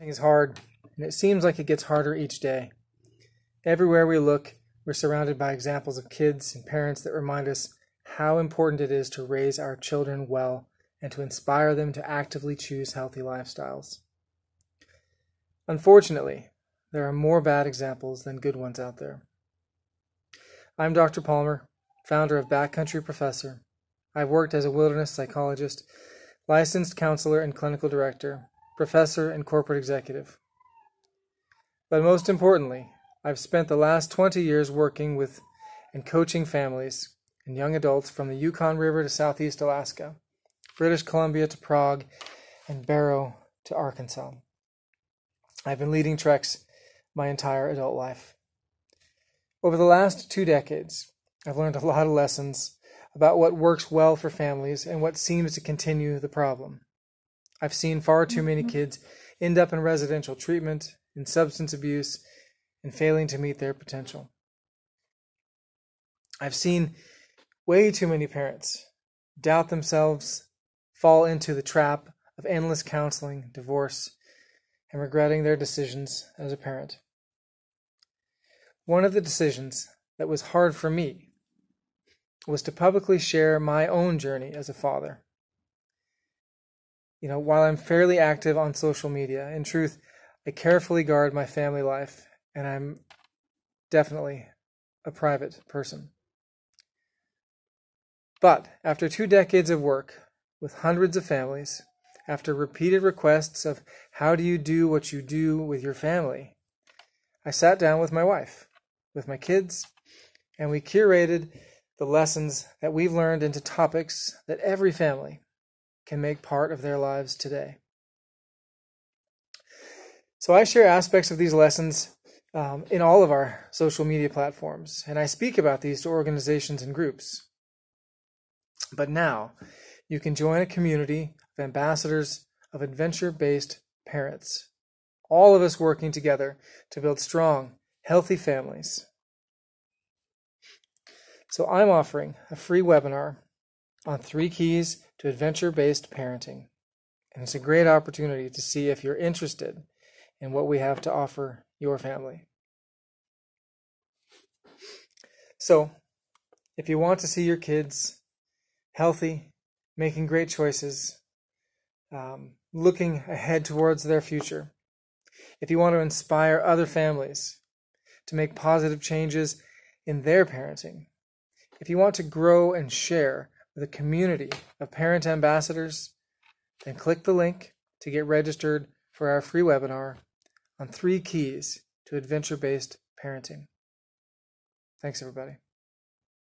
Is hard, and it seems like it gets harder each day. Everywhere we look, we're surrounded by examples of kids and parents that remind us how important it is to raise our children well and to inspire them to actively choose healthy lifestyles. Unfortunately, there are more bad examples than good ones out there. I'm Dr. Palmer, founder of Backcountry Professor. I've worked as a wilderness psychologist, licensed counselor and clinical director, professor and corporate executive. But most importantly, I've spent the last 20 years working with and coaching families and young adults from the Yukon River to Southeast Alaska, British Columbia to Prague, and Barrow to Arkansas. I've been leading treks my entire adult life. Over the last 2 decades, I've learned a lot of lessons about what works well for families and what seems to continue the problem. I've seen far too many kids end up in residential treatment, in substance abuse, and failing to meet their potential. I've seen way too many parents doubt themselves, fall into the trap of endless counseling, divorce, and regretting their decisions as a parent. One of the decisions that was hard for me was to publicly share my own journey as a father. While I'm fairly active on social media, in truth, I carefully guard my family life, and I'm definitely a private person. But after 2 decades of work with hundreds of families, after repeated requests of how do you do what you do with your family, I sat down with my wife, with my kids, and we curated the lessons that we've learned into topics that every family can make part of their lives today. So I share aspects of these lessons in all of our social media platforms, and I speak about these to organizations and groups. But now, you can join a community of ambassadors of adventure-based parents, all of us working together to build strong, healthy families. So I'm offering a free webinar on 3 keys to adventure-based parenting. And it's a great opportunity to see if you're interested in what we have to offer your family. So, if you want to see your kids healthy, making great choices, looking ahead towards their future, if you want to inspire other families to make positive changes in their parenting, if you want to grow and share with a community of parent ambassadors, then click the link to get registered for our free webinar on 3 keys to adventure-based parenting. Thanks, everybody.